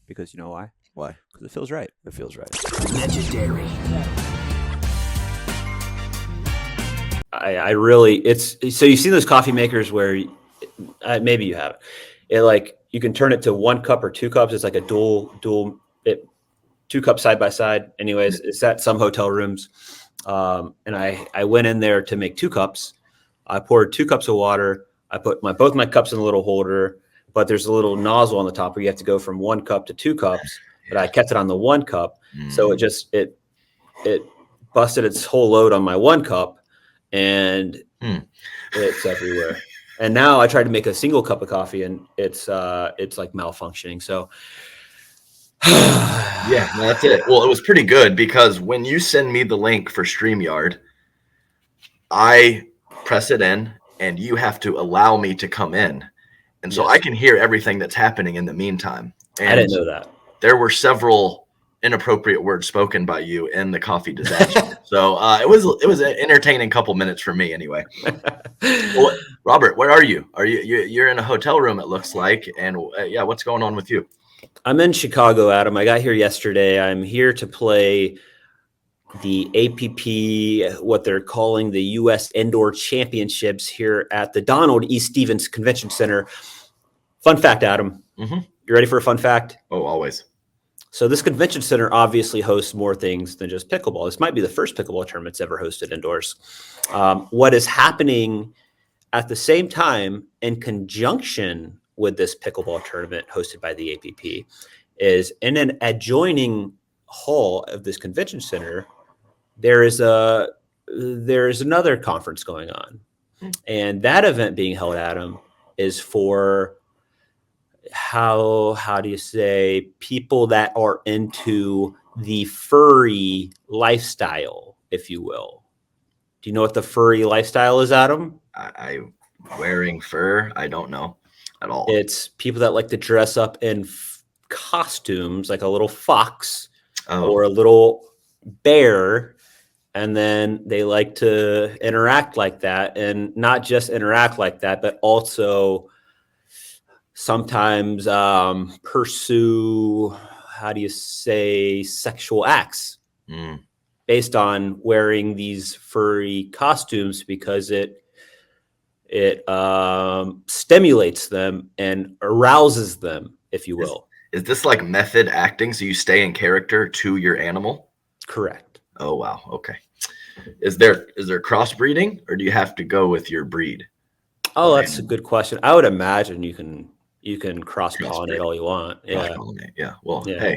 because you know why? Why? Because it feels right. It feels right. Legendary. I really, it's so you see those coffee makers where maybe you have it like you can turn it to 1 cup or 2 cups. It's like a dual 2 cups side by side. Anyways, it's at some hotel rooms. And I went in there to make 2 cups. I poured 2 cups of water. I put both my cups in a little holder, but there's a little nozzle on the top where you have to go from 1 cup to 2 cups. But I kept it on the 1 cup, so it busted its whole load on my 1 cup, and it's everywhere. And now I tried to make a single cup of coffee, and it's like malfunctioning. So yeah, that's it. Well, it was pretty good because when you send me the link for StreamYard, I press it in, and you have to allow me to come in, and so I can hear everything that's happening in the meantime. And I didn't know that. There were several inappropriate words spoken by you in the coffee disaster. So it was an entertaining couple minutes for me anyway. Well, Robert, where are you? You're in a hotel room, it looks like. And yeah, what's going on with you? I'm in Chicago, Adam. I got here yesterday. I'm here to play the APP, what they're calling the U.S. Indoor Championships here at the Donald E. Stevens Convention Center. Fun fact, Adam. Mm-hmm. You ready for a fun fact? Oh, always. So this convention center obviously hosts more things than just pickleball. This might be the first pickleball tournament it's ever hosted indoors. What is happening at the same time in conjunction with this pickleball tournament hosted by the APP is in an adjoining hall of this convention center, there is another conference going on. And that event being held, Adam, is for how do you say people that are into the furry lifestyle, if you will. Do you know what the furry lifestyle is, Adam? I wearing fur? I don't know at all. It's people that like to dress up in costumes, like a little fox or a little bear, and then they like to interact like that, and not just interact like that, but also sometimes pursue, how do you say, sexual acts based on wearing these furry costumes because it stimulates them and arouses them, if you will. Is this like method acting? So you stay in character to your animal? Correct. Oh, wow. Okay. Is there crossbreeding, or do you have to go with your breed? Oh, that's a good question. I would imagine you can cross-pollinate all you want. Yeah. Yeah. Well, yeah.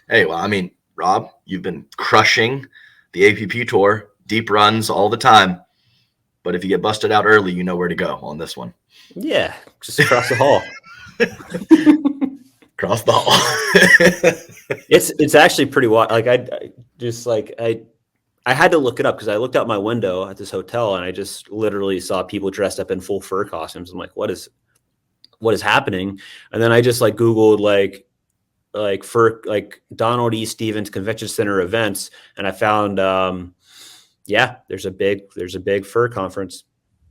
Hey. Well, I mean, Rob, you've been crushing the APP tour, deep runs all the time. But if you get busted out early, you know where to go on this one. Yeah, just across the hall. Across the hall. It's actually pretty wild. Like I had to look it up because I looked out my window at this hotel and I just literally saw people dressed up in full fur costumes. I'm like, what is happening? And then I just like Googled like fur, like Donald E. Stevens Convention Center events, and I found there's a big fur conference.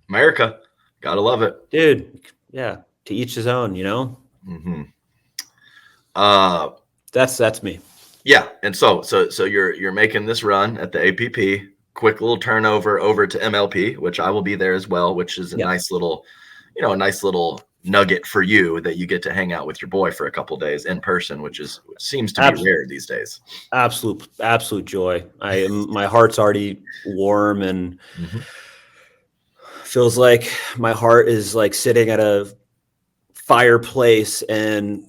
America, gotta love it, dude. Yeah, to each his own, you know. Mm-hmm. That's me. Yeah, and so you're making this run at the APP. Quick little turnover over to MLP, which I will be there as well, which is a nice little nugget for you that you get to hang out with your boy for a couple of days in person, which seems to be rare these days. Absolute joy. My heart's already warm and feels like my heart is like sitting at a fireplace in,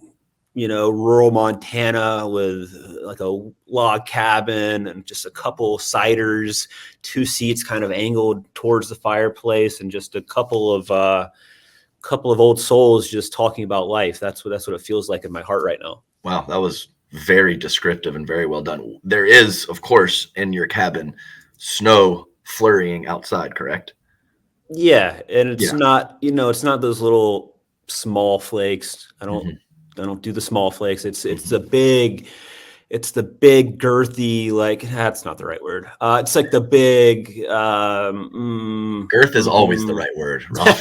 rural Montana with like a log cabin and just a couple ciders, 2 seats kind of angled towards the fireplace, and just a couple of old souls just talking about life. That's what it feels like in my heart right now. Wow, that was very descriptive and very well done. There is, of course, in your cabin, snow flurrying outside, correct? Yeah, and it's not, it's not those little small flakes. I don't do the small flakes. It's the big girthy, like, that's not the right word. It's like the big girth is always the right word, Rob.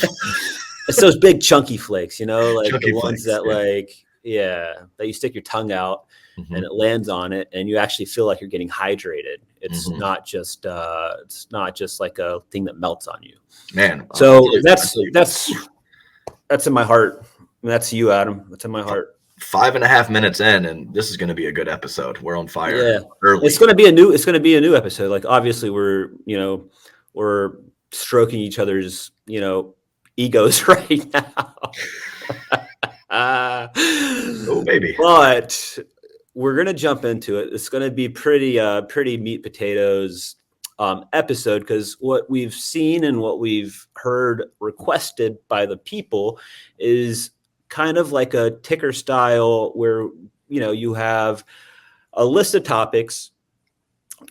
It's those big chunky flakes, like chunky the ones flakes, that like that you stick your tongue out and it lands on it, and you actually feel like you're getting hydrated. It's not just like a thing that melts on you. Man, so that's in my heart. That's you, Adam. That's in my heart. 5.5 minutes in, and this is going to be a good episode. We're on fire. Yeah, early. It's going to be a new episode. Like, obviously, we're stroking each other's egos right now. Oh, baby. But we're going to jump into it. It's going to be pretty meat potatoes episode, because what we've seen and what we've heard requested by the people is kind of like a ticker style, where you have a list of topics,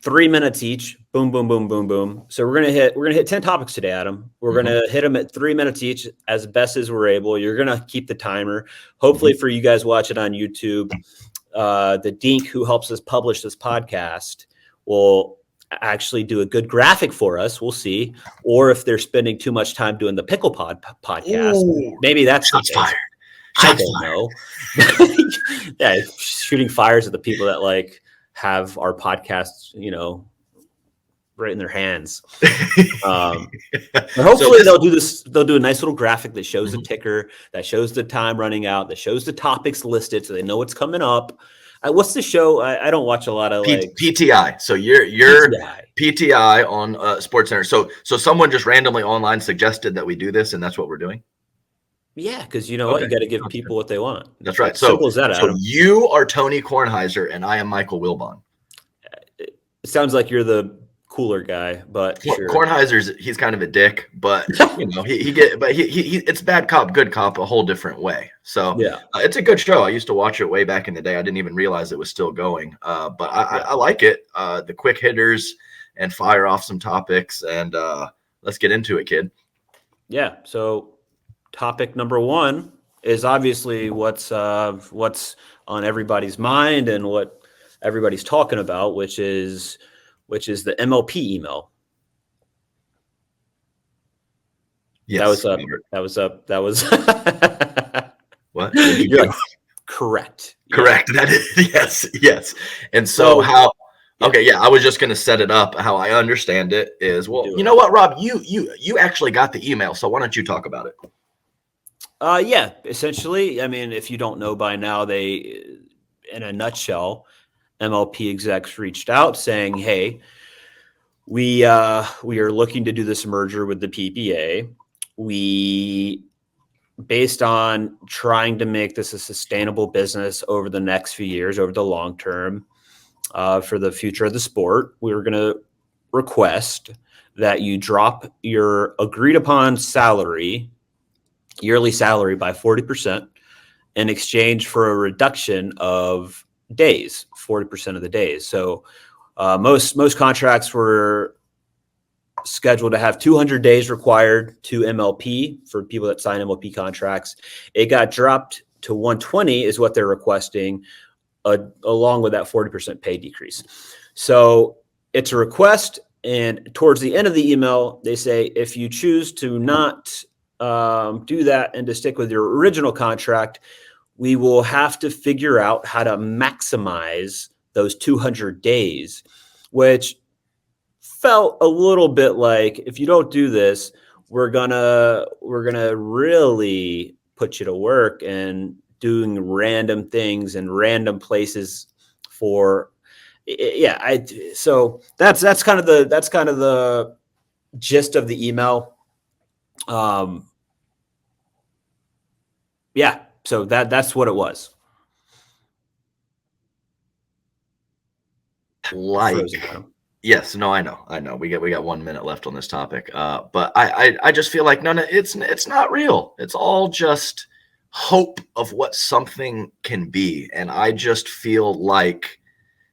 3 minutes each. Boom, boom, boom, boom, boom. So we're gonna hit 10 topics today, Adam. We're gonna hit them at 3 minutes each, as best as we're able. You're gonna keep the timer. Hopefully, for you guys watching on YouTube, the Dink, who helps us publish this podcast, will actually do a good graphic for us. We'll see. Or if they're spending too much time doing the Pickleball podcast, maybe that's shots fired. I don't know. Yeah, shooting fires at the people that like have our podcasts, right in their hands. But hopefully they'll do this. They'll do a nice little graphic that shows the ticker, that shows the time running out, that shows the topics listed, so they know what's coming up. What's the show? I don't watch a lot of PTI. So you're PTI on SportsCenter. So someone just randomly online suggested that we do this, and that's what we're doing. Yeah, because what, you got to give people what they want. That's right. Simple as that, Adam. So you are Tony Kornheiser, and I am Michael Wilbon. It sounds like you're the cooler guy, but sure. Kornheiser's, he's kind of a dick, but he it's bad cop, good cop, a whole different way. So it's a good show. I used to watch it way back in the day. I didn't even realize it was still going. But I like it. The quick hitters and fire off some topics, and let's get into it, kid. Yeah. So topic number one is obviously what's on everybody's mind and what everybody's talking about, which is the MLP email. Yes. That was What? You're like, correct. Correct. Yeah. That is yes. And so how? Okay, yeah. I was just going to set it up. How I understand it is, well, you know what, Rob? You actually got the email, so why don't you talk about it? Yeah. Essentially, I mean, if you don't know by now, in a nutshell, MLP execs reached out saying, "Hey, we are looking to do this merger with the PPA. Based on trying to make this a sustainable business over the next few years, over the long term, for the future of the sport, we were going to request that you drop your agreed upon yearly salary by 40% in exchange for a reduction of days, 40% of the days." So most contracts were scheduled to have 200 days required to MLP for people that sign MLP contracts. It got dropped to 120 is what they're requesting, along with that 40% pay decrease. So it's a request, and towards the end of the email, they say, if you choose to not do that and to stick with your original contract, we will have to figure out how to maximize those 200 days, which felt a little bit like, if you don't do this, we're gonna really put you to work and doing random things in random places for, so that's kind of the gist of the email. So that's what it was. Yes, no, I know. We got 1 minute left on this topic. But I just feel like it's not real. It's all just hope of what something can be. And I just feel like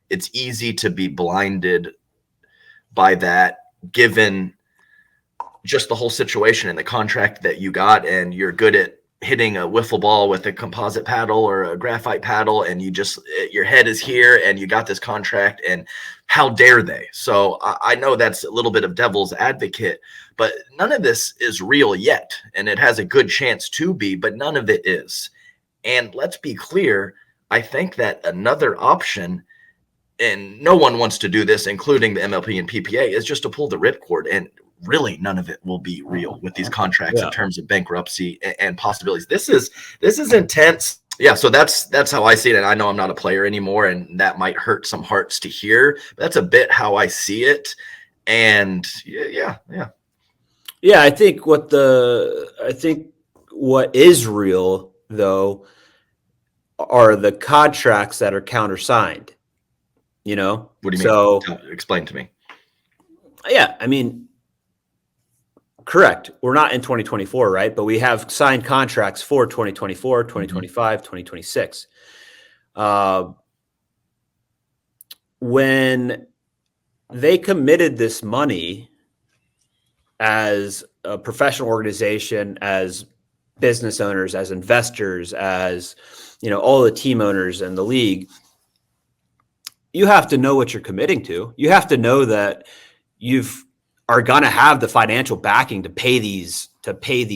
it's easy to be blinded by that, given just the whole situation and the contract that you got, and you're good at hitting a wiffle ball with a composite paddle or a graphite paddle, and your head is here and you got this contract, and how dare they? So I know that's a little bit of devil's advocate, but none of this is real yet, and it has a good chance to be, but none of it is. And let's be clear, I think that another option, and no one wants to do this, including the MLP and PPA, is just to pull the ripcord. And really, none of it will be real with these contracts in terms of bankruptcy and possibilities. This is intense. Yeah, so that's how I see it. And I know I'm not a player anymore, and that might hurt some hearts to hear. But that's a bit how I see it. And yeah. I think what is real though are the contracts that are countersigned. You know, what do you mean? Explain to me. Yeah, I mean, correct. We're not in 2024, right? But we have signed contracts for 2024, 2025, 2026. When they committed this money as a professional organization, as business owners, as investors, as, you know, all the team owners and the league, you have to know what you're committing to. You have to know that are going to have the financial backing to pay these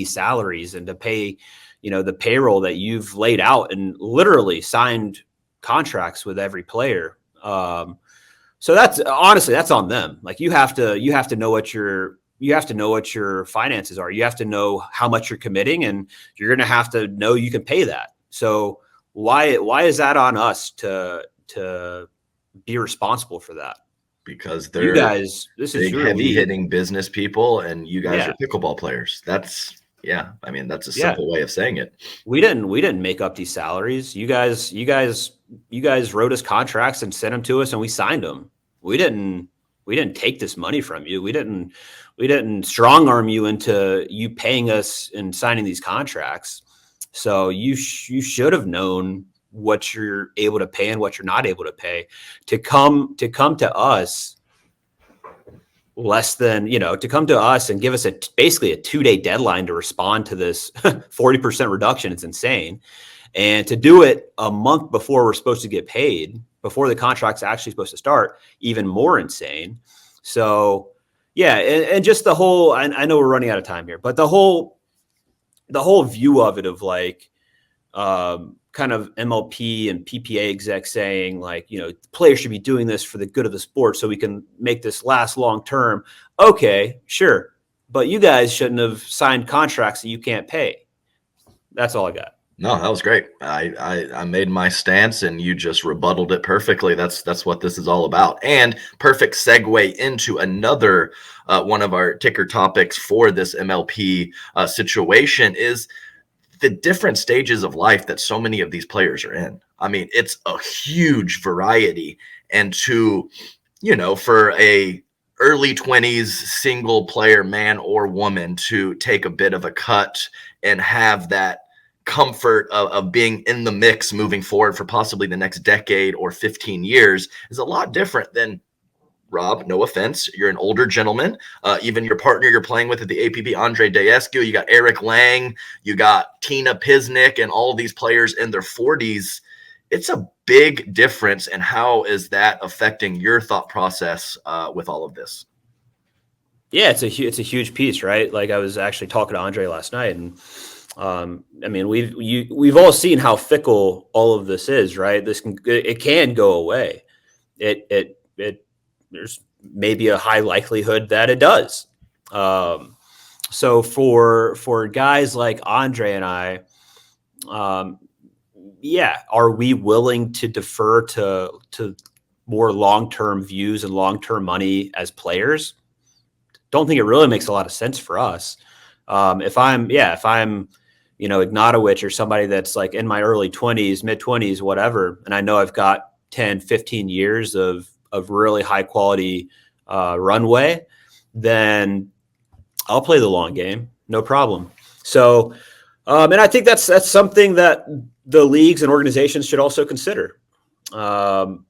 salaries and to pay, you know, the payroll that you've laid out and literally signed contracts with every player. So that's honestly, that's on them. Like you have to know what your finances are. You have to know how much you're committing, and you're going to have to know you can pay that. So why is that on us to be responsible for that? Because they're you guys, this big, is your heavy league. hitting business people, and you guys are pickleball players. That's I mean, that's a simple way of saying it. We didn't make up these salaries. You guys wrote us contracts and sent them to us, and we signed them. We didn't take this money from you. We didn't strong arm you into you paying us and signing these contracts. So you should have known what you're able to pay and what you're not able to pay. To come to us less than, you know, to come to us and give us basically a 2-day deadline to respond to this 40% reduction. It's insane. And to do it a month before we're supposed to get paid, before the contract's actually supposed to start, even more insane. So yeah. And just the whole, I know we're running out of time here, but the whole view of it, of like, kind of MLP and PPA execs saying like, you know, players should be doing this for the good of the sport so we can make this last long term. Okay, sure. But you guys shouldn't have signed contracts that you can't pay. That's all I got. No, that was great. I made my stance and you just rebutted it perfectly. That's what this is all about. And perfect segue into another one of our ticker topics for this MLP situation is the different stages of life that so many of these players are in. I mean, it's a huge variety. And to, you know, for a early 20s single player, man or woman, to take a bit of a cut and have that comfort of being in the mix moving forward for possibly the next decade or 15 years is a lot different than, Rob, no offense, you're an older gentleman. Even your partner you're playing with at the APP, Andre Daescu, you got Eric Lang, you got Tina Pisnik, and all these players in their 40s. It's a big difference. And how is that affecting your thought process with all of this? Yeah, it's a huge piece, right? Like I was actually talking to Andre last night, and I mean, we've all seen how fickle all of this is, right? It can go away. There's maybe a high likelihood that it does. So for guys like Andre and I, are we willing to defer to more long-term views and long-term money as players? Don't think it really makes a lot of sense for us. If I'm, you know, Ignatowicz or somebody that's like in my early 20s, mid 20s, whatever, and I know I've got 10, 15 years of really high quality runway, then I'll play the long game, no problem. So, and I think that's something that the leagues and organizations should also consider. So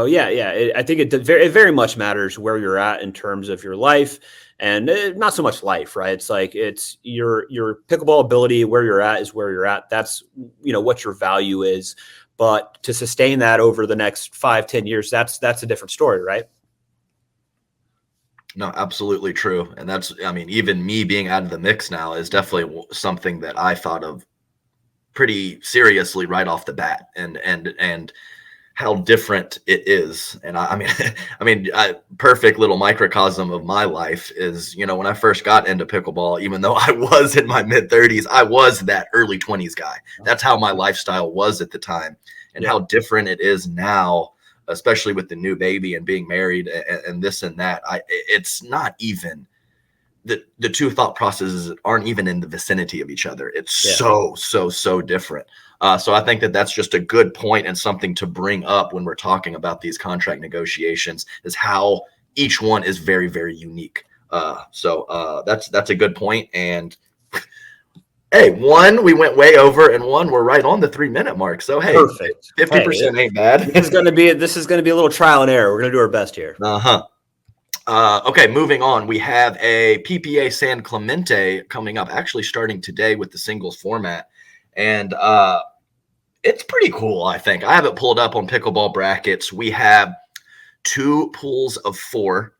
I think it very much matters where you're at in terms of your life, and not so much life, right? It's like it's your pickleball ability. Where you're at is where you're at. That's, you know, what your value is. But to sustain that over the next 5-10 years, that's a different story, right? No, absolutely true. And that's, I mean, even me being out of the mix now is definitely something that I thought of pretty seriously right off the bat, and how different it is. And perfect little microcosm of my life is, when I first got into pickleball, even though I was in my mid 30s, I was that early 20s guy. That's how my lifestyle was at the time, and how different it is now, especially with the new baby and being married and this and that. It's not even the two thought processes aren't even in the vicinity of each other. It's so different. So I think that's just a good point and something to bring up when we're talking about these contract negotiations, is how each one is very, very unique. So that's a good point. And hey, we went way over, and we're right on the 3-minute mark. So hey, perfect. 50% ain't bad. This is going to be a little trial and error. We're going to do our best here. Okay, moving on. We have a PPA San Clemente coming up, actually starting today with the singles format. And it's pretty cool, I think. I have it pulled up on Pickleball Brackets. We have 2 pools of 4.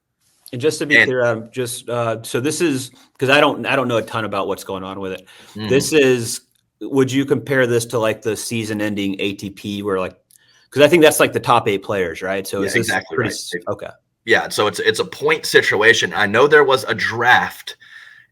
And just to be clear, so this is, because I don't know a ton about what's going on with it. Mm-hmm. This is, would you compare this to like the season-ending ATP, where because I think that's like the top 8 players, right? So is this exactly pretty, right. Okay. Yeah, so it's a point situation. I know there was a draft.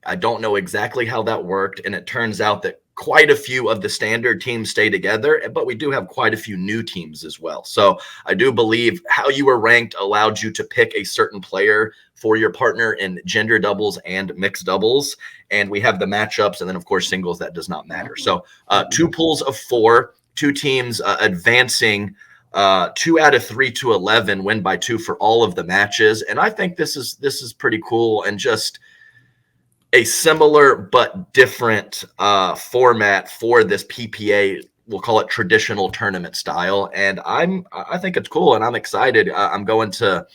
I don't know exactly how that worked, and it turns out that quite a few of the standard teams stay together, but we do have quite a few new teams as well. So I do believe how you were ranked allowed you to pick a certain player for your partner in gender doubles and mixed doubles, and we have the matchups, and then of course singles, that does not matter. So 2 pools of 4, 2 teams advancing. 2 out of 3 to 11, win by 2 for all of the matches. And I think this is pretty cool, and just a similar but different format for this PPA. We'll call it traditional tournament style. And I think it's cool, and I'm excited. I'm going to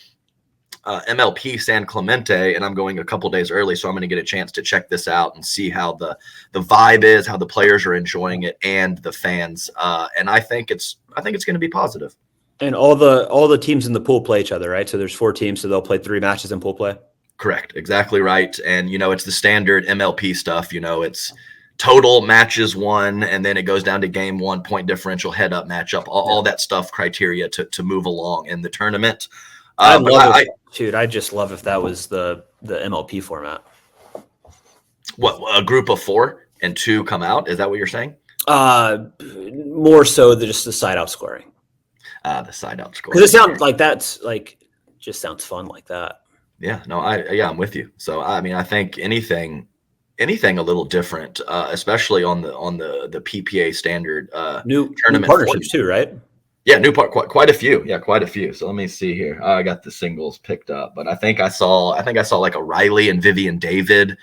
MLP San Clemente, and I'm going a couple days early, so I'm going to get a chance to check this out and see how the vibe is, how the players are enjoying it, and the fans. And I think it's going to be positive. And all the teams in the pool play each other, right? So there's 4 teams, so they'll play 3 matches in pool play. Correct, exactly right. And it's the standard MLP stuff. It's total matches won, and then it goes down to game 1, point differential, head up matchup, all that stuff, criteria to move along in the tournament. I'd just love if that was the MLP format. What, a group of 4 and 2 come out? Is that what you're saying? More so than just the side out scoring. The side out scoring. Because it sounds like just sounds fun like that. Yeah, no, I'm with you. So I think anything a little different, especially on the PPA standard new tournament partnerships too, right? Yeah, quite a few. Yeah, quite a few. So let me see here. I got the singles picked up, but I think I saw like a Riley and Vivian David.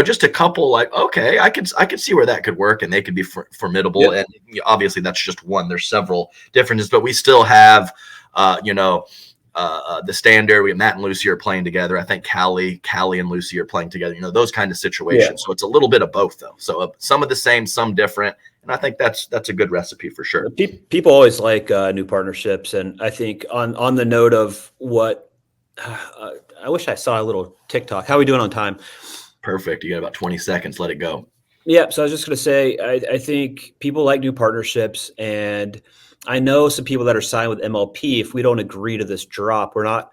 Just a couple. Like, okay, I could see where that could work, and they could be formidable. Yep. And obviously, that's just one. There's several differences, but we still have, the standard. We have Matt and Lucy are playing together. I think Callie and Lucy are playing together. Those kind of situations. Yeah. So it's a little bit of both, though. So some of the same, some different. And I think that's a good recipe for sure. People always like new partnerships. And I think on the note of what I wish I saw a little TikTok. How are we doing on time? Perfect. You got about 20 seconds. Let it go. Yeah. So I was just going to say, I think people like new partnerships. And I know some people that are signed with MLP, if we don't agree to this drop, we're not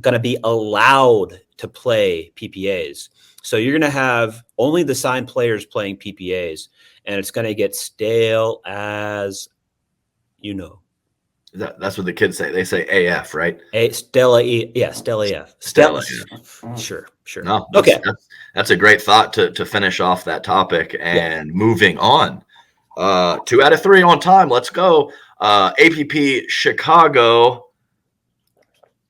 going to be allowed to play PPAs. So you're going to have only the signed players playing PPAs. And it's going to get stale as, That's what the kids say. They say AF, right? Stella AF. Stella. Sure. No, okay. That's a great thought to finish off that topic. And moving on, 2 out of 3 on time. Let's go. APP Chicago.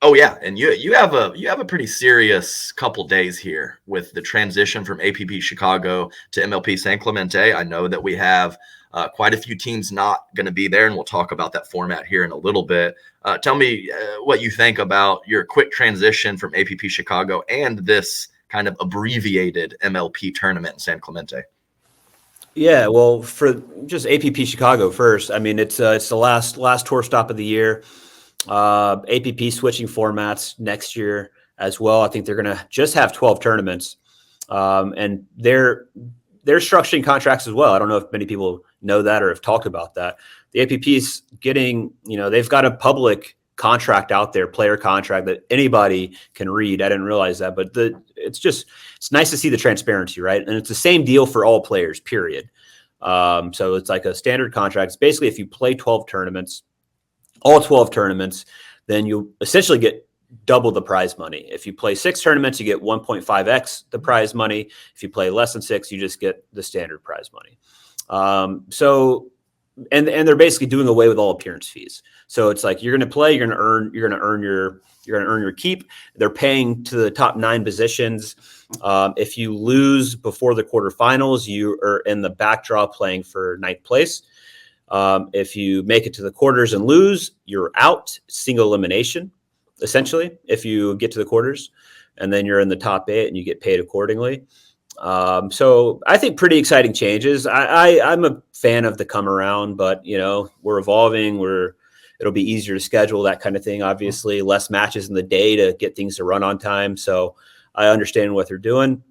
Oh yeah, and you have a pretty serious couple days here with the transition from APP Chicago to MLP San Clemente. I know that we have quite a few teams not going to be there, and we'll talk about that format here in a little bit. Tell me what you think about your quick transition from APP Chicago and this kind of abbreviated MLP tournament in San Clemente. Yeah, well, for just APP Chicago first, it's the last tour stop of the year. APP switching formats next year as well. I think they're going to just have 12 tournaments. And the they're structuring contracts as well. I don't know if many people know that or have talked about that. The APP's getting, they've got a public contract out there, player contract that anybody can read. I didn't realize that, but it's nice to see the transparency, right? And it's the same deal for all players, period. So it's like a standard contract. It's basically if you play 12 tournaments, all 12 tournaments, then you essentially get double the prize money. If you play 6 tournaments, you get 1.5x the prize money. If you play less than 6, you just get the standard prize money. And they're basically doing away with all appearance fees. So it's like you're going to play, you're going to earn your keep. They're paying to the top 9 positions. If you lose before the quarterfinals, you are in the back draw playing for 9th place. If you make it to the quarters and lose, you're out, single elimination, essentially, if you get to the quarters, and then you're in the top 8 and you get paid accordingly. So I think pretty exciting changes. I'm a fan of the come around, but we're evolving. It'll be easier to schedule, that kind of thing. Obviously, less matches in the day to get things to run on time. So I understand what they're doing.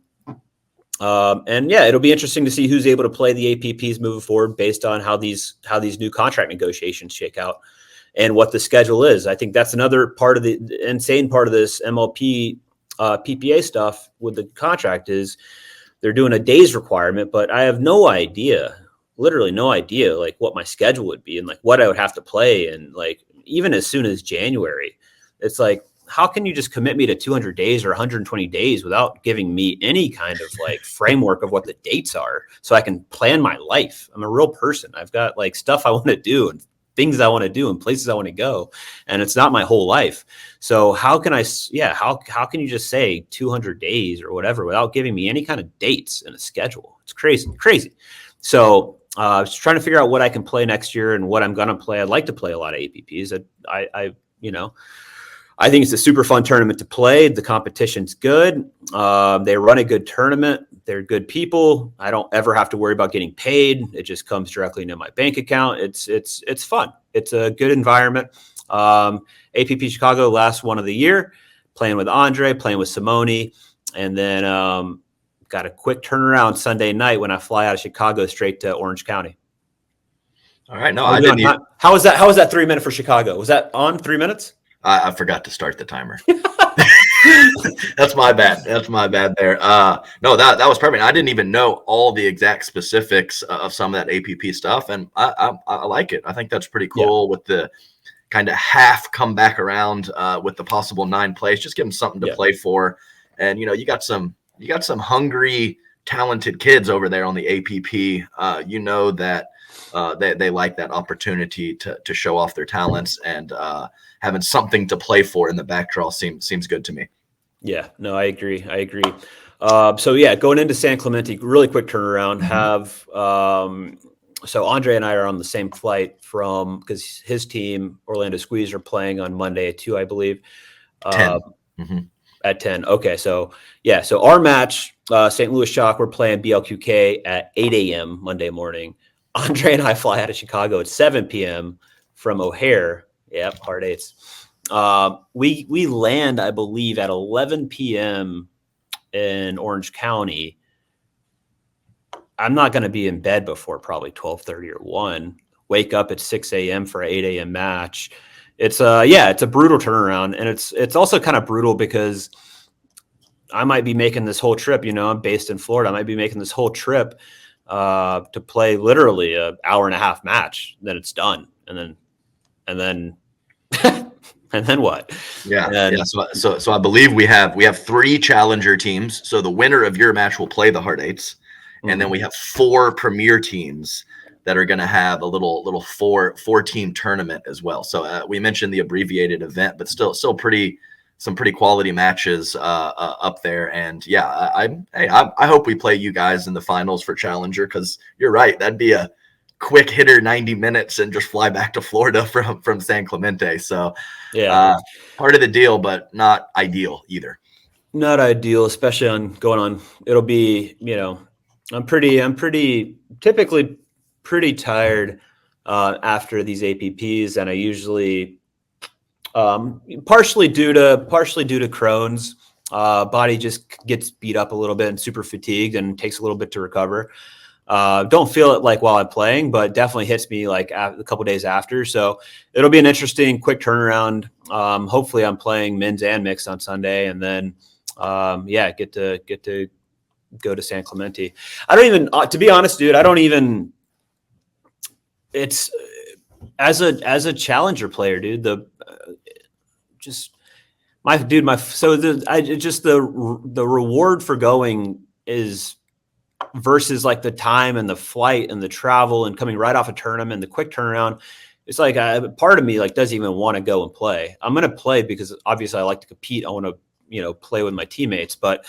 And yeah, it'll be interesting to see who's able to play the APPs moving forward based on how these new contract negotiations shake out and what the schedule is. I think that's another part of the insane part of this MLP PPA stuff with the contract is they're doing a days requirement, but I have no idea, literally no idea, like what my schedule would be and like what I would have to play. And like, even as soon as January, it's like, how can you just commit me to 200 days or 120 days without giving me any kind of like framework of what the dates are so I can plan my life? I'm a real person. I've got like stuff I want to do and things I want to do and places I want to go. And it's not my whole life. So how can how can you just say 200 days or whatever without giving me any kind of dates and a schedule? It's crazy. So I was trying to figure out what I can play next year and what I'm going to play. I'd like to play a lot of APPs. I think it's a super fun tournament to play. The competition's good. They run a good tournament. They're good people. I don't ever have to worry about getting paid. It just comes directly into my bank account. It's fun. It's a good environment. APP Chicago last one of the year, playing with Andre, playing with Simone, and then got a quick turnaround Sunday night when I fly out of Chicago straight to Orange County. All right. No, I didn't. How was that 3 minute for Chicago? Was that on 3 minutes? I forgot to start the timer. That's my bad. There. No, that was perfect. I didn't even know all the exact specifics of some of that APP stuff, and I like it. I think that's pretty cool with the kind of half come back around with the possible 9 plays. Just give them something to play for, and you got some hungry, talented kids over there on the APP. That they like that opportunity to show off their talents, and having something to play for in the back draw seems good to me. Yeah, no, I agree. So yeah, going into San Clemente, really quick turnaround. So Andre and I are on the same flight because his team, Orlando Squeeze, are playing on Monday at 2, I believe. 10. At 10. Okay, so yeah, so our match, St. Louis Shock, we're playing BLQK at 8 a.m. Monday morning. Andre and I fly out of Chicago at 7 p.m. from O'Hare. Yep, hard 8s. We land, I believe, at 11 p.m. in Orange County. I'm not going to be in bed before probably 12:30 or 1. Wake up at 6 a.m. for an 8 a.m. match. It's a brutal turnaround, and it's also kind of brutal because I might be making this whole trip. I'm based in Florida. I might be making this whole trip to play literally an hour and a half match. Then it's done, and then and then what? Yeah. So I believe we have 3 challenger teams. So the winner of your match will play the hard 8s, and then we have 4 premier teams that are going to have a little 4-team tournament as well. So we mentioned the abbreviated event, but still some pretty quality matches up there. And yeah, I hope we play you guys in the finals for challenger, because you're right, that'd be a quick hitter 90 minutes and just fly back to Florida from San Clemente. So yeah, part of the deal, but not ideal either. Not ideal, especially it'll be, I'm typically pretty tired after these APPs, and I usually partially due to Crohn's. Body just gets beat up a little bit and super fatigued and takes a little bit to recover. Don't feel it like while I'm playing, but definitely hits me like a couple days after. So it'll be an interesting, quick turnaround. Hopefully, I'm playing men's and mixed on Sunday, and then get to go to San Clemente. I don't even, to be honest, dude. I don't even. It's as a challenger player, dude. The reward for going is versus like the time and the flight and the travel and coming right off a tournament, the quick turnaround. It's like part of me like doesn't even want to go and play. I'm going to play because obviously I like to compete. I want to, play with my teammates, but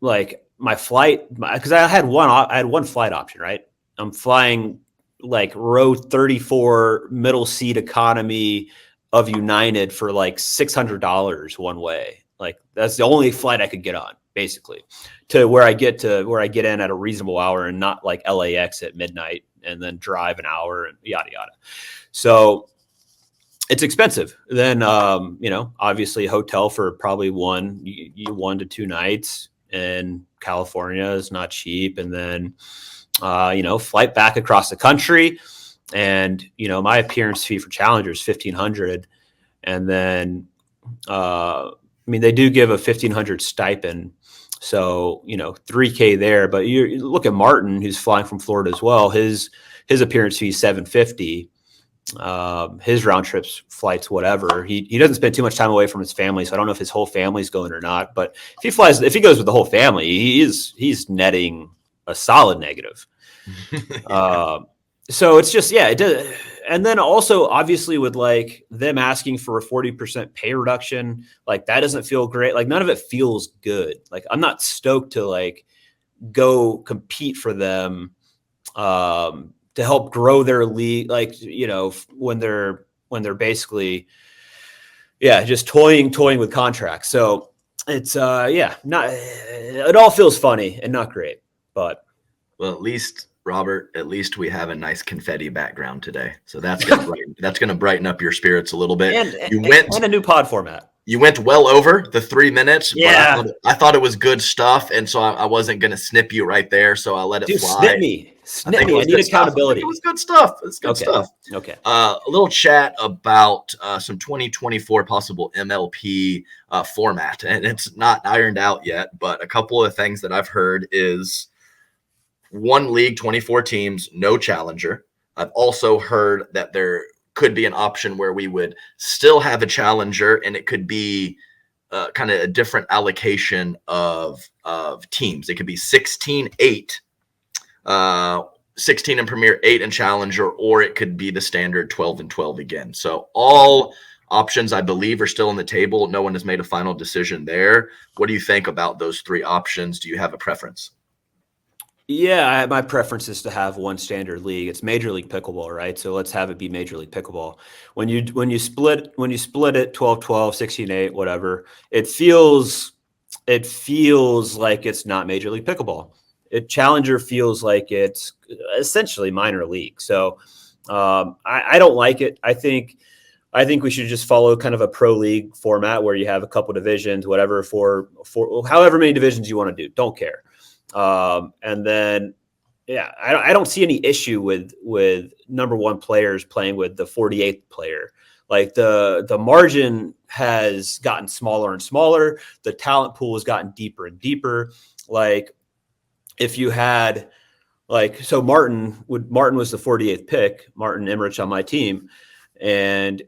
like my flight, because I had one flight option, right? I'm flying like row 34 middle seat economy of United for like $600 one way. Like that's the only flight I could get on, basically, to where I get in at a reasonable hour and not like LAX at midnight and then drive an hour and yada yada. So it's expensive. Then obviously hotel for probably 1 to 2 nights in California is not cheap, and then flight back across the country. And, my appearance fee for Challenger is $1,500. And then, they do give a $1,500 stipend. So, $3K there, but you look at Martin, who's flying from Florida as well. His appearance fee is $750. His round trips, flights, whatever. He doesn't spend too much time away from his family. So I don't know if his whole family's going or not, but if he goes with the whole family, he's netting a solid negative. So it's just, it does. And then also obviously with like them asking for a 40% pay reduction, like that doesn't feel great. Like none of it feels good. Like I'm not stoked to like go compete for them, to help grow their league. Like, when they're basically, just toying with contracts. So it's, it all feels funny and not great, but. Well, Robert, at least we have a nice confetti background today, so that's gonna brighten up your spirits a little bit. And a new pod format. You went well over the 3 minutes. Yeah, but I thought it was good stuff, and so I wasn't gonna snip you right there. So I let it fly. Snip me. I need accountability. It was good stuff. It's good stuff. Okay. A little chat about some 2024 possible MLP format, and it's not ironed out yet. But a couple of things that I've heard is. 1 league, 24 teams, no challenger. I've also heard that there could be an option where we would still have a challenger, and it could be kind of a different allocation of teams. It could be 16-8, 16 in Premier, 8 in Challenger, or it could be the standard 12-12 again. So all options, I believe, are still on the table. No one has made a final decision there. What do you think about those 3 options? Do you have a preference? Yeah, my preference is to have one standard league. It's Major League Pickleball, right? So let's have it be Major League Pickleball. When you split it 12-12, 16-8, whatever, it feels like it's not Major League Pickleball. Challenger feels like it's essentially minor league. So I don't like it. I think we should just follow kind of a pro league format where you have a couple divisions, whatever, for however many divisions you want to do. Don't care. And then, I don't see any issue with number 1 players playing with the 48th player. Like the margin has gotten smaller and smaller. The talent pool has gotten deeper and deeper. Like if you had so Martin was the 48th pick, Martin Emmerich on my team. And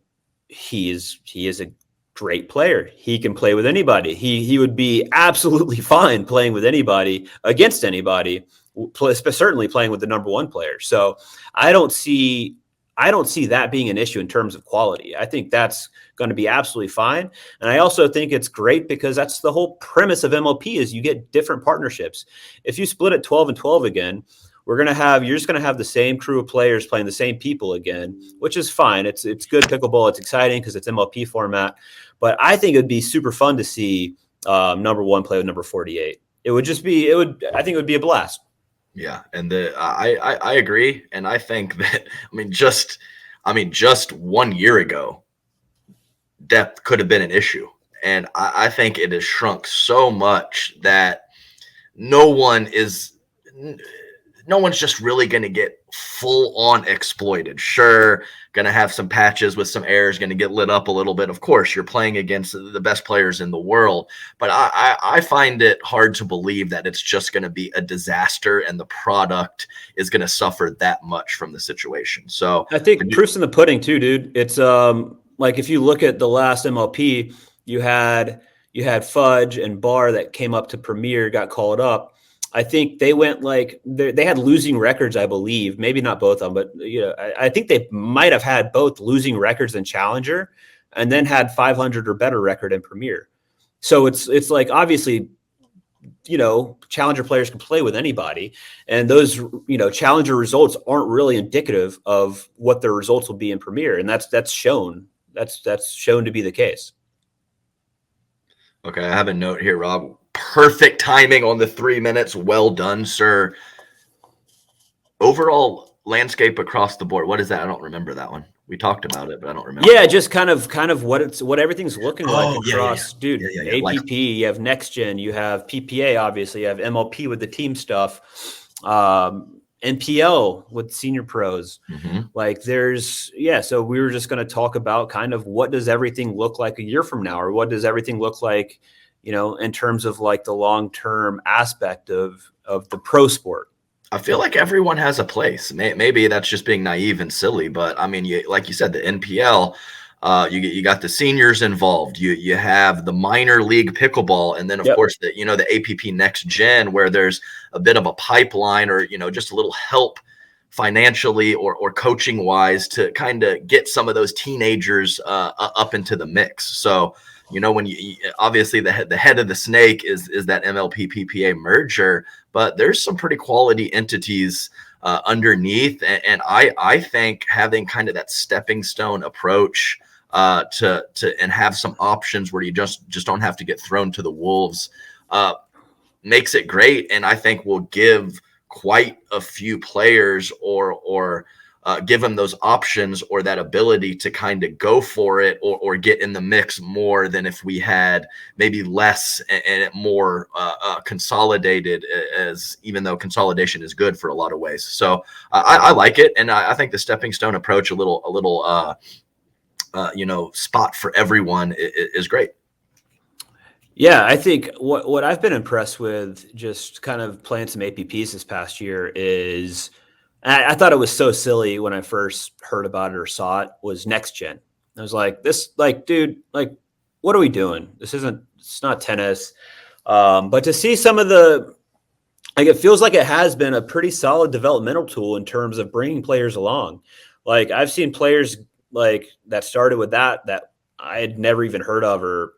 he is a great player. He can play with anybody. He would be absolutely fine playing with anybody, against anybody, certainly playing with the number 1 player. So I don't see that being an issue in terms of quality. I think that's going to be absolutely fine. And I also think it's great because that's the whole premise of MLP is you get different partnerships. If you split it 12-12 again, you're just going to have the same crew of players playing the same people again, which is fine. It's good pickleball. It's exciting because it's MLP format. But I think it'd be super fun to see number 1 play with number 48. I think it would be a blast. Yeah, and I agree, and I think that just 1 year ago, depth could have been an issue, And I think it has shrunk so much that no one's just really going to get full on exploited. Sure, going to have some patches with some errors, going to get lit up a little bit. Of course, you're playing against the best players in the world, but I find it hard to believe that it's just going to be a disaster and the product is going to suffer that much from the situation. So I think proof's in the pudding too, dude. It's like if you look at the last MLP, you had Fudge and Barr that came up to Premier, got called up. I think they went like they had losing records, I believe. Maybe not both of them, but I think they might have had both losing records in Challenger, and then had 500 or better record in Premier. So it's like obviously, Challenger players can play with anybody, and those Challenger results aren't really indicative of what their results will be in Premier, and that's shown. That's shown to be the case. Okay, I have a note here, Rob. Perfect timing on the 3 minutes. Well done, sir. Overall landscape across the board. What is that? I don't remember that one. We talked about it, but I don't remember. Yeah, just kind of what everything's looking like across, dude. APP, like, you have Next Gen, you have PPA, obviously, you have MLP with the team stuff, NPL with senior pros. Mm-hmm. Like so we were just going to talk about kind of what does everything look like a year from now, or what does everything look like, in terms of like the long-term aspect of the pro sport. I feel like everyone has a place. Maybe that's just being naive and silly, but I mean, like you said, the NPL, you got the seniors involved. You have the minor league pickleball, and then of course the APP Next Gen, where there's a bit of a pipeline, or just a little help financially or coaching wise to kind of get some of those teenagers up into the mix. So when you obviously the head of the snake is that MLP PPA merger, but there's some pretty quality entities underneath, and I think having kind of that stepping stone approach to and have some options where you just don't have to get thrown to the wolves makes it great, and I think will give quite a few players or give them those options or that ability to kind of go for it or get in the mix more than if we had maybe less and more consolidated, as even though consolidation is good for a lot of ways. So I like it. And I think the stepping stone approach, a little spot for everyone is great. Yeah, I think what I've been impressed with, just kind of playing some APPs this past year, is I thought it was so silly when I first heard about it or saw it, was Next Gen. I was like, dude, what are we doing? It's not tennis. But to see some of it feels like it has been a pretty solid developmental tool in terms of bringing players along. Like I've seen players that started with that I had never even heard of, or,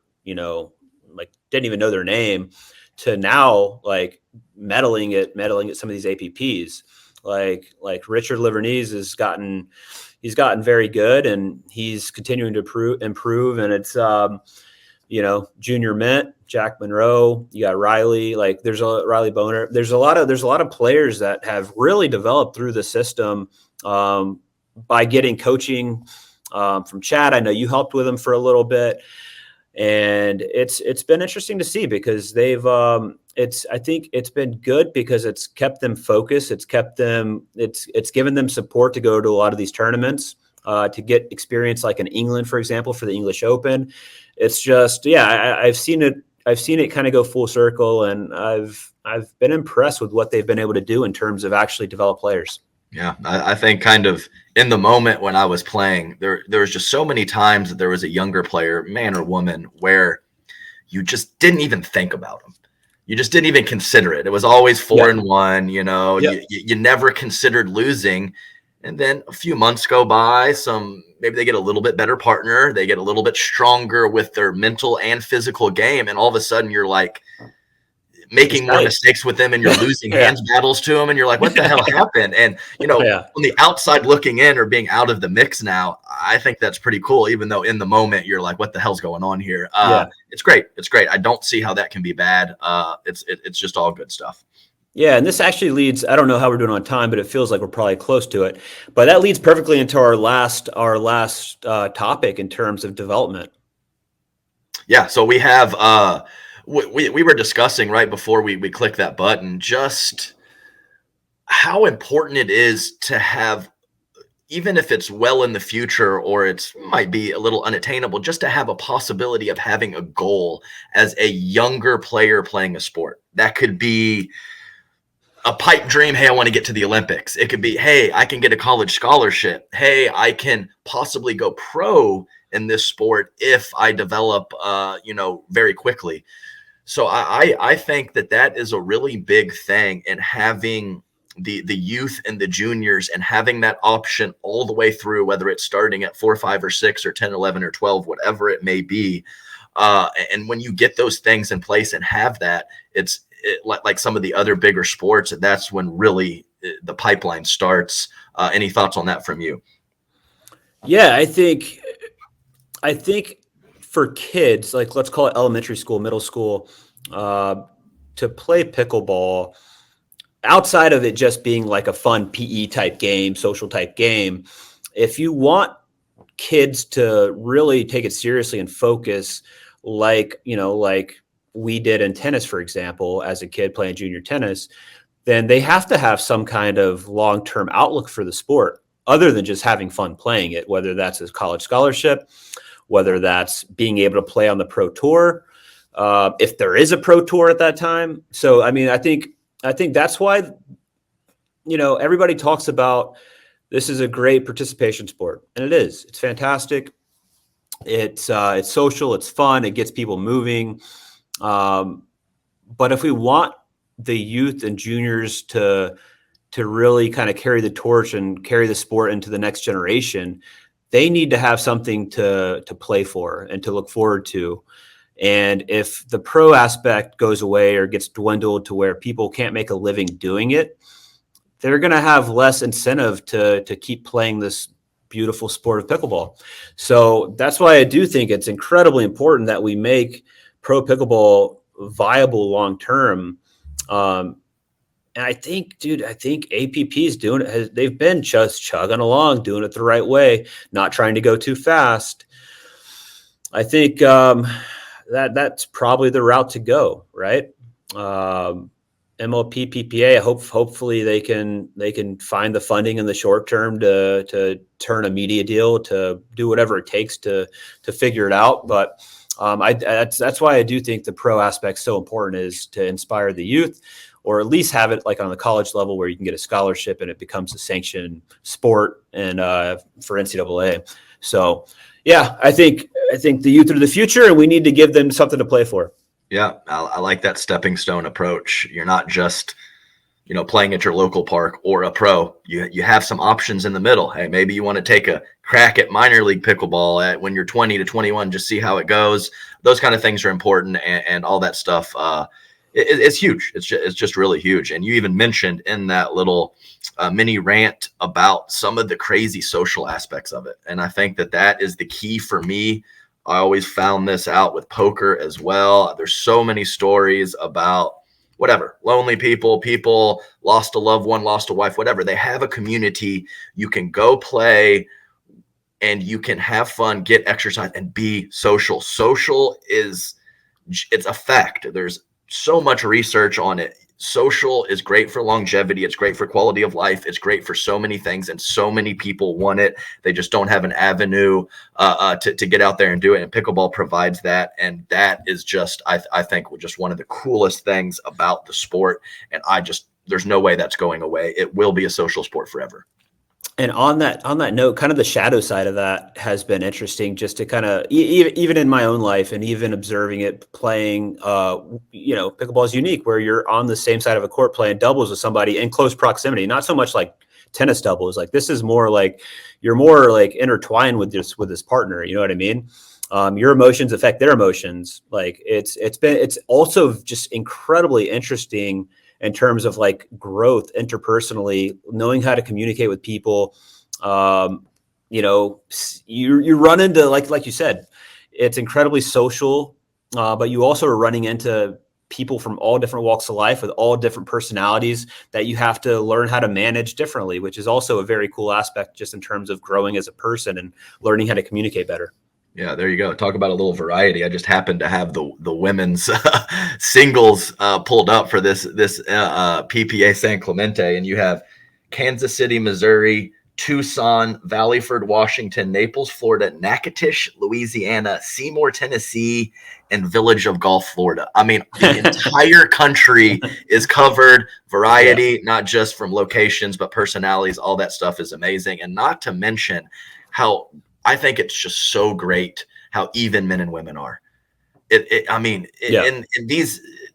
didn't even know their name, to now meddling at some of these APPs. Like Richard Livernese has gotten very good, and he's continuing to improve. And it's Junior Mint, Jack Monroe, you got Riley, there's Riley Boner. There's a lot of players that have really developed through the system by getting coaching from Chad. I know you helped with them for a little bit, and it's been interesting to see, because I think it's been good because it's kept them focused. It's given them support to go to a lot of these tournaments, to get experience, like in England, for example, for the English Open. It's just, I've seen it kind of go full circle, and I've been impressed with what they've been able to do in terms of actually develop players. Yeah, I think kind of in the moment when I was playing, there was just so many times that there was a younger player, man or woman, where you just didn't even think about them. You just didn't even consider it. It was always 4-1, you never considered losing. And then a few months go by, maybe they get a little bit better partner. They get a little bit stronger with their mental and physical game. And all of a sudden you're making more mistakes with them, and you're losing hands battles to them. And you're like, what the hell happened? And, on the outside looking in, or being out of the mix now, I think that's pretty cool, even though in the moment you're like, what the hell's going on here? It's great. It's great. I don't see how that can be bad. It's just all good stuff. Yeah, and this actually leads, I don't know how we're doing on time, but it feels like we're probably close to it. But that leads perfectly into our last topic in terms of development. Yeah, so we have we were discussing right before we click that button just how important it is to have, even if it's well in the future or it's might be a little unattainable, just to have a possibility of having a goal as a younger player playing a sport. That could be a pipe dream. Hey, I want to get to the Olympics. It could be, hey, I can get a college scholarship. Hey, I can possibly go pro in this sport if I develop, very quickly. So I think that is a really big thing, and having the youth and the juniors and having that option all the way through, whether it's starting at 4, 5, or 6, or 10, 11, or 12, whatever it may be. And when you get those things in place and have that, like some of the other bigger sports, that's when really the pipeline starts. Any thoughts on that from you? Yeah, I think for kids, like let's call it elementary school, middle school, to play pickleball, outside of it just being like a fun PE type game, social type game, if you want kids to really take it seriously and focus, like we did in tennis, for example, as a kid playing junior tennis, then they have to have some kind of long-term outlook for the sport other than just having fun playing it, whether that's a college scholarship, whether that's being able to play on the pro tour, if there is a pro tour at that time. So, I mean, I think that's why, everybody talks about this is a great participation sport, and it is. It's fantastic. It's social. It's fun. It gets people moving. But if we want the youth and juniors to really kind of carry the torch and carry the sport into the next generation, they need to have something to play for and to look forward to. And if the pro aspect goes away or gets dwindled to where people can't make a living doing it, they're going to have less incentive to keep playing this beautiful sport of pickleball. So that's why I do think it's incredibly important that we make pro pickleball viable long term. And I think APP is doing it. They've been just chugging along, doing it the right way, not trying to go too fast. I think that's probably the route to go, right? MLP, PPA. Hopefully they can find the funding in the short term to turn a media deal, to do whatever it takes to figure it out. But that's why I do think the pro aspect is so important, is to inspire the youth, or at least have it like on the college level where you can get a scholarship and it becomes a sanctioned sport and for NCAA. So yeah, I think the youth are the future, and we need to give them something to play for. Yeah, I like that stepping stone approach. You're not just, playing at your local park or a pro. You have some options in the middle. Hey, maybe you want to take a crack at minor league pickleball when you're 20 to 21, just see how it goes. Those kind of things are important, and all that stuff. It's huge. It's just really huge. And you even mentioned in that little mini rant about some of the crazy social aspects of it. And I think that is the key for me. I always found this out with poker as well. There's so many stories about whatever, lonely people lost a loved one, lost a wife, whatever. They have a community. You can go play and you can have fun, get exercise, and be social. Social it's a fact. There's so much research on it. Social is great for longevity. It's great for quality of life. It's great for so many things, and so many people want it. They just don't have an avenue to get out there and do it. And pickleball provides that, and that is just, I think, just one of the coolest things about the sport. And there's no way that's going away. It will be a social sport forever. And on that note, kind of the shadow side of that has been interesting, just to kind of even in my own life and even observing it playing. Pickleball is unique, where you're on the same side of a court playing doubles with somebody in close proximity. Not so much like tennis doubles. Like, this is more like you're more like intertwined with this partner. You know what I mean? Your emotions affect their emotions. Like, it's also just incredibly interesting in terms of like growth interpersonally, knowing how to communicate with people. You run into, like you said, it's incredibly social, but you also are running into people from all different walks of life with all different personalities that you have to learn how to manage differently, which is also a very cool aspect just in terms of growing as a person and learning how to communicate better. Yeah, there you go. Talk about a little variety. I just happened to have the women's singles pulled up for this PPA San Clemente, and you have Kansas City, Missouri, Tucson, Valleyford, Washington, Naples, Florida, Natchitoches, Louisiana, Seymour, Tennessee, and Village of Gulf, Florida. I mean, the entire country is covered. Variety, not just from locations, but personalities. All that stuff is amazing. And not to mention how I think it's just so great how even men and women are. In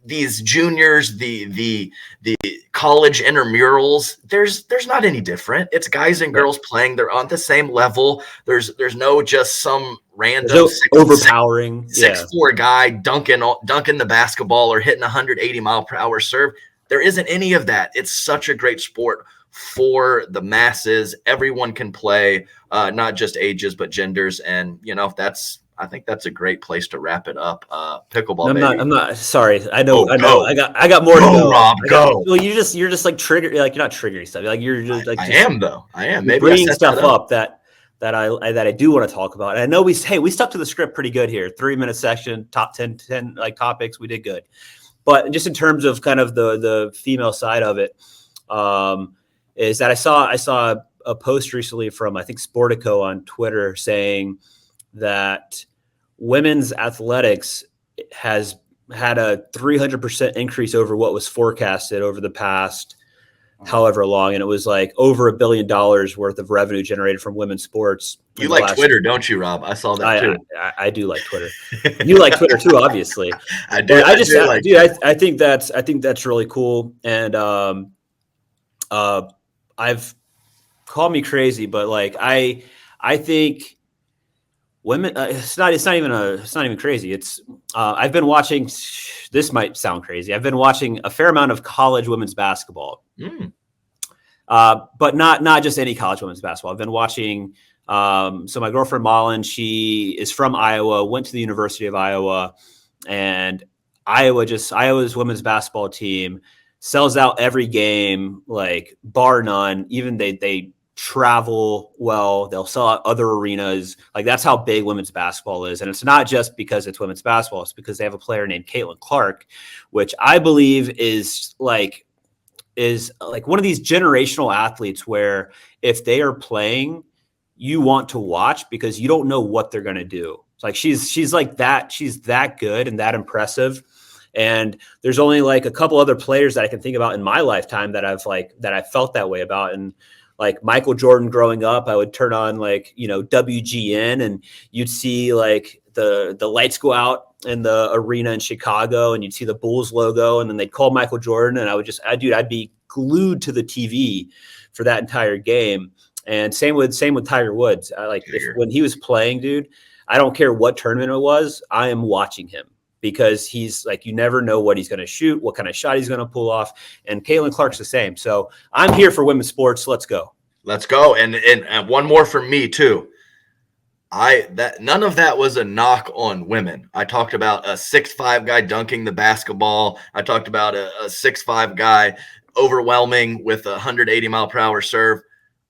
these juniors, the college intramurals, there's not any different. It's guys and girls playing. They're on the same level. There's no just some random overpowering 6'4" guy dunking the basketball or hitting 180-mile-per-hour serve. There isn't any of that. It's such a great sport for the masses. Everyone can play, not just ages but genders, and I think that's a great place to wrap it up. Pickleball, baby. I'm not sorry. I know. I got more to go. Rob, go. Well, you're just like trigger. Like you're not triggering stuff. Like you're just like. I am though. I am. Maybe bringing stuff up that I do want to talk about. And I know we stuck to the script pretty good here. 3-minute section, top 10 like topics. We did good. But just in terms of kind of the female side of it, is that I saw a post recently from, I think, Sportico on Twitter saying that women's athletics has had a 300% increase over what was forecasted over the past however long, and it was like over $1 billion worth of revenue generated from women's sports. You like Twitter, don't you, Rob? I saw that too. I do like Twitter. You like Twitter too, obviously. I do. I think that's really cool. And I've called me crazy, but like I think women. It's not even crazy. It's I've been watching. This might sound crazy. I've been watching a fair amount of college women's basketball, but not just any college women's basketball. I've been watching. So my girlfriend Malin, she is from Iowa, went to the University of Iowa, and Iowa's women's basketball team sells out every game, like bar none. Even they travel well. They'll sell out other arenas. Like that's how big women's basketball is. And it's not just because it's women's basketball. It's because they have a player named Caitlin Clark, which I believe is like one of these generational athletes where if they are playing, you want to watch because you don't know what they're going to do. It's like she's like that. She's that good and that impressive. And there's only like a couple other players that I can think about in my lifetime that I felt that way about. And like Michael Jordan growing up, I would turn on like, WGN and you'd see like the lights go out in the arena in Chicago and you'd see the Bulls logo and then they'd call Michael Jordan and I'd be glued to the TV for that entire game. And same with Tiger Woods. When he was playing, dude, I don't care what tournament it was, I am watching him because he's like, you never know what he's going to shoot, what kind of shot he's going to pull off. And Caitlin Clark's the same. So I'm here for women's sports. Let's go. Let's go. And one more from me too. None of that was a knock on women. I talked about a 6'5" guy dunking the basketball. I talked about a 6'5" guy overwhelming with a 180-mile-per-hour serve.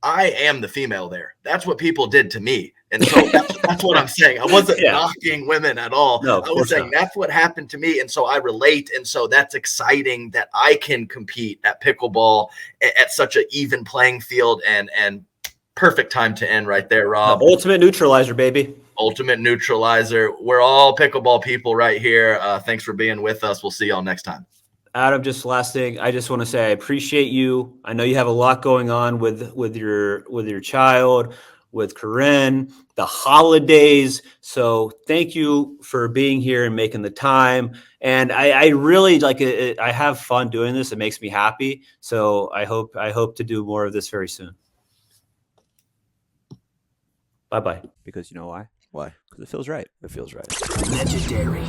I am the female there. That's what people did to me. And so that's what I'm saying. I wasn't knocking women at all. No, I was saying that's what happened to me. And so I relate. And so that's exciting that I can compete at pickleball at such an even playing field and perfect time to end right there, Rob. The ultimate neutralizer, baby. Ultimate neutralizer. We're all pickleball people right here. Thanks for being with us. We'll see y'all next time. Adam, just last thing, I just want to say I appreciate you. I know you have a lot going on with your child, with Corinne, the holidays. So thank you for being here and making the time. And I really like it. I have fun doing this. It makes me happy. So I hope to do more of this very soon. Bye-bye. Because you know why? Why? Because it feels right. It feels right. Legendary.